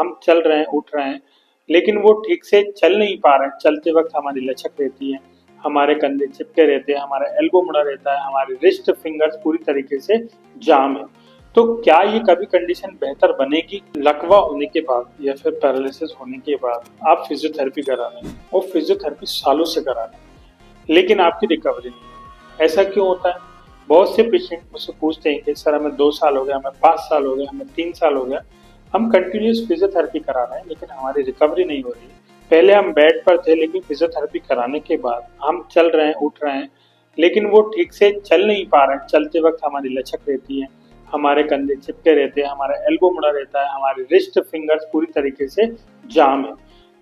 हम चल रहे हैं, उठ रहे हैं, लेकिन वो ठीक से चल नहीं पा रहे हैं। चलते वक्त हमारी लचक रहती है, हमारे कंधे चिपके रहते हैं, हमारा एल्बो मुड़ा रहता है, हमारे रिस्ट फिंगर्स पूरी तरीके से जाम है। तो क्या ये कभी कंडीशन बेहतर बनेगी? लकवा होने के बाद या फिर पैरालिसिस होने के बाद आप फिजियोथेरेपी करा रहे हैं और फिजियोथेरेपी सालों से करा रहे हैं, लेकिन आपकी रिकवरी नहीं है। ऐसा क्यों होता है? बहुत से पेशेंट मुझसे पूछते हैं कि सर हमें 2 साल हो गया, हमें 5 साल हो गया, हमें 3 साल हो गया, हम कंटिन्यूस फिजियोथेरेपी करा रहे हैं लेकिन हमारी रिकवरी नहीं हो रही है। पहले हम बेड पर थे, लेकिन फिजियोथेरेपी कराने के बाद हम चल रहे हैं, उठ रहे हैं, लेकिन वो ठीक से चल नहीं पा रहे हैं। चलते वक्त हमारी लचक रहती है, हमारे कंधे चिपके रहते हैं, हमारा एल्बो मुड़ा रहता है, हमारे रिस्ट फिंगर्स पूरी तरीके से जाम है।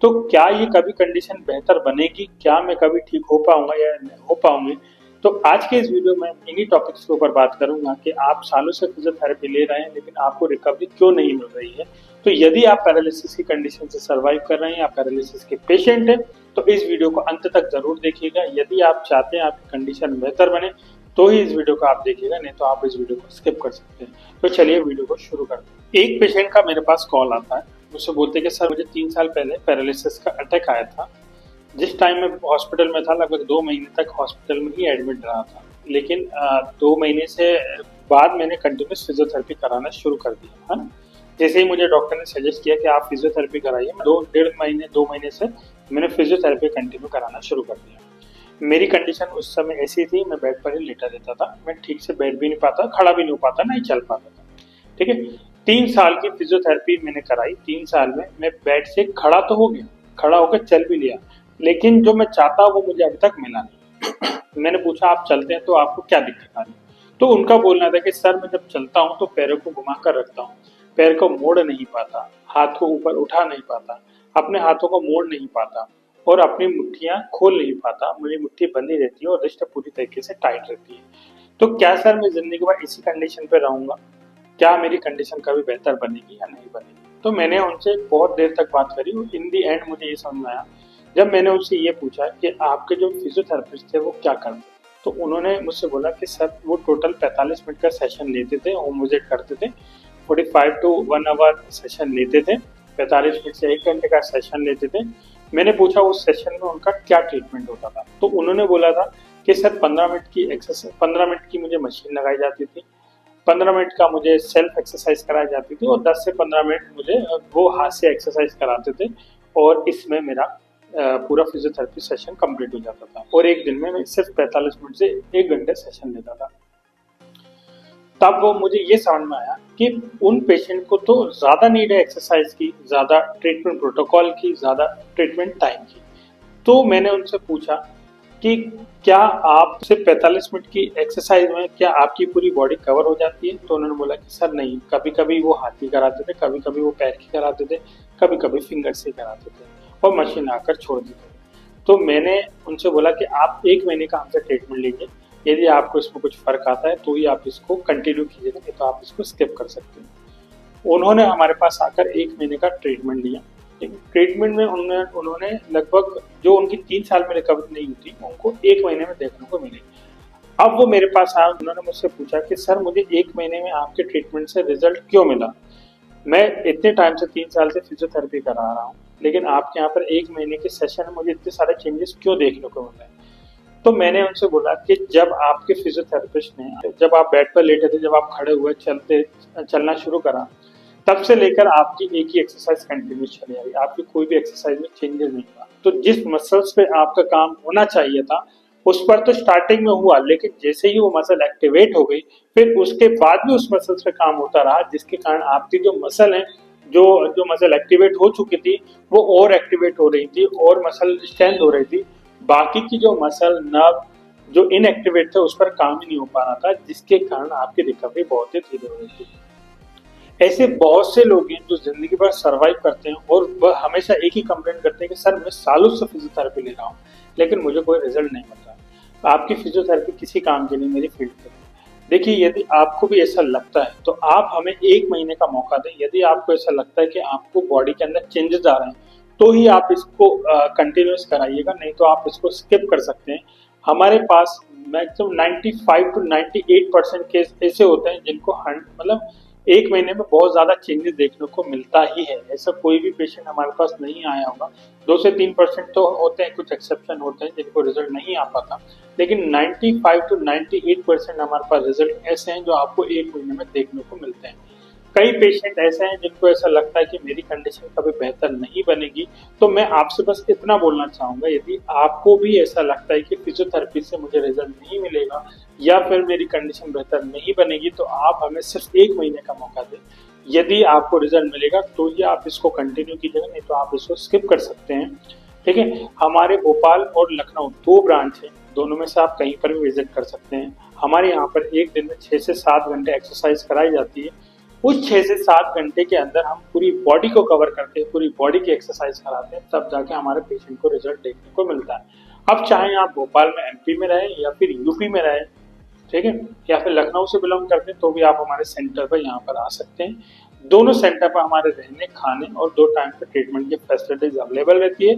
तो क्या ये कभी कंडीशन बेहतर बनेगी? क्या मैं कभी ठीक हो पाऊंगा या नहीं हो पाऊंगी? तो आज के इस वीडियो में इन्हीं टॉपिक्स के ऊपर बात करूंगा कि आप सालों से फिजियोथेरेपी ले रहे हैं लेकिन आपको रिकवरी क्यों नहीं मिल रही है। तो यदि आप पैरालिसिस की कंडीशन से सर्वाइव कर रहे हैं, आप पैरालिसिस के पेशेंट हैं, तो इस वीडियो को अंत तक जरूर देखिएगा। यदि आप चाहते हैं आपकी कंडीशन बेहतर बने तो ही इस वीडियो को आप देखिएगा, नहीं तो आप इस वीडियो को स्किप कर सकते हैं। तो चलिए वीडियो को शुरू करते हैं। एक पेशेंट का मेरे पास कॉल आता है, मुझसे बोलते हैं कि सर मुझे 3 साल पहले पैरालिसिस का अटैक आया था। जिस टाइम मैं हॉस्पिटल में था, लगभग 2 महीने तक हॉस्पिटल में ही एडमिट रहा था, लेकिन 2 महीने से बाद मैंने कंटिन्यूस फिजियोथेरेपी कराना शुरू कर दिया, है ना। जैसे ही मुझे डॉक्टर ने सजेस्ट किया कि आप फिजियोथेरेपी कराइए, 2 महीने से मैंने फिजियोथेरेपी कंटिन्यू कराना शुरू कर दिया। मेरी कंडीशन उस समय ऐसी थी, मैं बेड पर ही लेटा रहता था, मैं ठीक से बैठ भी नहीं पाता, खड़ा भी नहीं हो पाता, नहीं चल पाता था। ठीक है, 3 साल की फिजियोथेरेपी मैंने कराई। 3 साल में मैं बेड से खड़ा तो हो गया, खड़ा होकर चल भी लिया, लेकिन जो मैं चाहता वो मुझे अभी तक मिला नहीं। मैंने पूछा आप चलते हैं तो आपको क्या दिक्कत आ रही? तो उनका बोलना था कि सर मैं जब चलता हूँ तो पैरों को घुमाकर रखता हूँ, पैर को मोड़ नहीं पाता, हाथ को ऊपर उठा नहीं पाता, अपने हाथों को मोड़ नहीं पाता और अपनी मुट्ठियां खोल नहीं पाता, मेरी मुट्ठी बंधी रहती है और रिस्ट पूरी तरीके से टाइट रहती है। तो क्या सर मैं जिंदगी भर इसी कंडीशन पे रहूंगा? क्या मेरी कंडीशन कभी बेहतर बनेगी या नहीं बनेगी? तो मैंने उनसे बहुत देर तक बात करी और इन दी एंड मुझे ये समझ में आया, जब मैंने उनसे ये पूछा कि आपके जो फिजियोथेरेपिस्ट थे वो क्या करते, तो उन्होंने मुझसे बोला कि सर वो टोटल 45 मिनट का सेशन लेते थे, होम विजिट करते थे, 45 to 1 आवर सेशन लेते थे, 45 मिनट से 1 घंटे का सेशन लेते थे। मैंने पूछा उस सेशन में उनका क्या ट्रीटमेंट होता था, तो उन्होंने बोला था कि सर 15 मिनट की एक्सरसाइज, 15 मिनट की मुझे मशीन लगाई जाती थी, 15 मिनट का मुझे सेल्फ एक्सरसाइज कराई जाती थी और 10 से 15 मिनट मुझे वो हाथ से एक्सरसाइज कराते थे और इसमें मेरा पूरा फिजियोथेरेपी सेशन कंप्लीट हो जाता था और एक दिन में मैं सिर्फ 45 मिनट से 1 घंटे सेशन लेता था। तब वो मुझे ये समझ में आया कि उन पेशेंट को तो ज्यादा नीड है एक्सरसाइज की, ज्यादा ट्रीटमेंट प्रोटोकॉल की, ज्यादा ट्रीटमेंट टाइम की। तो मैंने उनसे पूछा कि क्या आप सिर्फ 45 मिनट की एक्सरसाइज में क्या आपकी पूरी बॉडी कवर हो जाती है? तो उन्होंने बोला कि सर नहीं, कभी कभी वो हाथ की कराते थे, कभी कभी वो पैर की कराते थे, कभी कभी फिंगर से कराते थे और मशीन आकर छोड़ देते थे। तो मैंने उनसे बोला कि आप 1 महीने का हमसे ट्रीटमेंट लीजिए, यदि आपको इसमें कुछ फर्क आता है तो ही आप इसको कंटिन्यू कीजिएगा, नहीं तो आप इसको स्किप कर सकते हैं। उन्होंने हमारे पास आकर 1 महीने का ट्रीटमेंट लिया। ट्रीटमेंट में उन्होंने लगभग जो उनकी 3 साल में रिकवरी नहीं हुई थी, उनको 1 महीने में देखने को मिली। अब वो मेरे पास आया, उन्होंने मुझसे पूछा कि सर मुझे 1 महीने में आपके ट्रीटमेंट से रिजल्ट क्यों मिला? मैं इतने टाइम से 3 साल से फिजियोथेरेपी करा रहा हूँ, लेकिन आपके यहाँ पर 1 महीने के सेशन में मुझे इतने सारे चेंजेस क्यों देखने को मिल रहे हैं? तो मैंने उनसे बोला कि जब आपके फिजियोथेरेपिस्ट ने, जब आप बेड पर लेटे थे, जब आप खड़े हुए चलना शुरू करा, तब से लेकर आपकी एक ही एक्सरसाइज कंटिन्यू चली आ रही, आपकी कोई भी एक्सरसाइज में चेंजेस नहीं हुआ। तो जिस मसल्स पे आपका काम होना चाहिए था उस पर तो स्टार्टिंग में हुआ, लेकिन जैसे ही वो मसल एक्टिवेट हो गई फिर उसके बाद भी उस मसल्स पे काम होता रहा, जिसके कारण आपकी जो मसल है, जो जो मसल एक्टिवेट हो चुकी थी वो और एक्टिवेट हो रही थी और मसल स्ट्रेंथ हो रही थी। बाकी की जो मसल नर्व जो इनएक्टिवेट थे उस पर काम ही नहीं हो पा रहा था, जिसके कारण आपकी रिकवरी बहुत ही धीरे हो रही थी। ऐसे बहुत से लोग हैं जो जिंदगी भर सर्वाइव करते हैं और वह हमेशा एक ही कंप्लेंट करते हैं कि सर मैं सालों से फिजियोथेरेपी ले रहा हूँ लेकिन मुझे कोई रिजल्ट नहीं मिल रहा। आपकी फिजियोथेरेपी किसी काम की नहीं, मेरी फील्ड की। देखिए, यदि आपको भी ऐसा लगता है तो आप हमें 1 महीने का मौका दें। यदि आपको ऐसा लगता है कि आपको बॉडी के अंदर चेंजेस आ रहे हैं तो ही आप इसको कंटिन्यूस कराइएगा, नहीं तो आप इसको स्किप कर सकते हैं। हमारे पास मैक्सिमम 95 to 98% केस ऐसे होते हैं जिनको मतलब 1 महीने में बहुत ज्यादा चेंजेस देखने को मिलता ही है। ऐसा कोई भी पेशेंट हमारे पास नहीं आया होगा। 2 से 3% तो होते हैं, कुछ एक्सेप्शन होते हैं जिनको रिजल्ट नहीं आ पाता, लेकिन 95 to 98% हमारे पास रिजल्ट ऐसे हैं जो आपको 1 महीने में देखने को मिलते हैं। कई पेशेंट ऐसे हैं जिनको ऐसा लगता है कि मेरी कंडीशन कभी बेहतर नहीं बनेगी। तो मैं आपसे बस इतना बोलना चाहूंगा, यदि आपको भी ऐसा लगता है कि फिजियोथेरेपी से मुझे रिजल्ट नहीं मिलेगा या फिर मेरी कंडीशन बेहतर नहीं बनेगी, तो आप हमें सिर्फ 1 महीने का मौका दें। यदि आपको रिजल्ट मिलेगा तो ही आप इसको कंटिन्यू कीजिएगा, नहीं तो आप इसको स्किप कर सकते हैं। ठीक है, हमारे भोपाल और लखनऊ 2 ब्रांच है, दोनों में से आप कहीं पर भी विजिट कर सकते हैं। हमारे यहाँ पर एक दिन में 6 से 7 घंटे एक्सरसाइज कराई जाती है। उस 6 से 7 घंटे के अंदर हम पूरी बॉडी को कवर करते हैं, पूरी बॉडी की एक्सरसाइज कराते हैं, तब जाके हमारे पेशेंट को रिजल्ट देखने को मिलता है। अब चाहे आप भोपाल में एमपी में रहें या फिर यूपी में रहें, ठीक है, या फिर लखनऊ से बिलोंग करते हैं, तो भी आप हमारे सेंटर पर यहाँ पर आ सकते हैं। दोनों सेंटर पर हमारे रहने, खाने और 2 टाइम के ट्रीटमेंट की फैसिलिटीज अवेलेबल रहती है।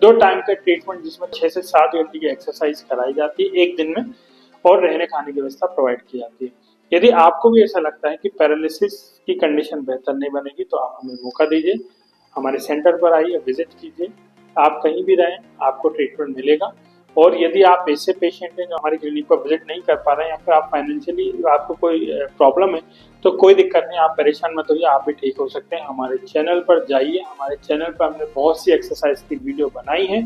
2 टाइम का ट्रीटमेंट जिसमें 6 से 7 घंटे की एक्सरसाइज कराई जाती है एक दिन में, और रहने खाने की व्यवस्था प्रोवाइड की जाती है। यदि आपको भी ऐसा लगता है कि पैरालिसिस की कंडीशन बेहतर नहीं बनेगी, तो आप हमें मौका दीजिए, हमारे सेंटर पर आइए, विजिट कीजिए। आप कहीं भी रहें, आपको ट्रीटमेंट मिलेगा। और यदि आप ऐसे पेशेंट हैं जो हमारी क्लिनिक पर विजिट नहीं कर पा रहे हैं या फिर आप फाइनेंशियली आपको कोई प्रॉब्लम है, तो कोई दिक्कत नहीं, आप परेशान मत होइए, आप भी ठीक हो सकते हैं। हमारे चैनल पर जाइए, हमारे चैनल पर हमने बहुत सी एक्सरसाइज की वीडियो बनाई है,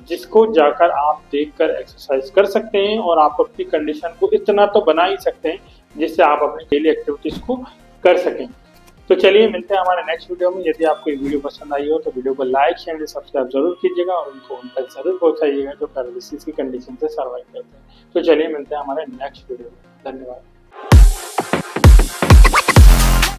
जिसको जाकर आप देखकर एक्सरसाइज कर सकते हैं और आप अपनी कंडीशन को इतना तो बना ही सकते हैं जिससे आप अपनी डेली एक्टिविटीज को कर सकें। तो चलिए मिलते हैं हमारे नेक्स्ट वीडियो में। यदि आपको ये वीडियो पसंद आई हो तो वीडियो को लाइक, शेयर एंड सब्सक्राइब जरूर कीजिएगा और उनको उन तक जरूर पहुंचाइएगा जो पैरालिसिस की कंडीशन से सर्वाइव करते हैं। तो चलिए मिलते हैं हमारे नेक्स्ट वीडियो में। धन्यवाद।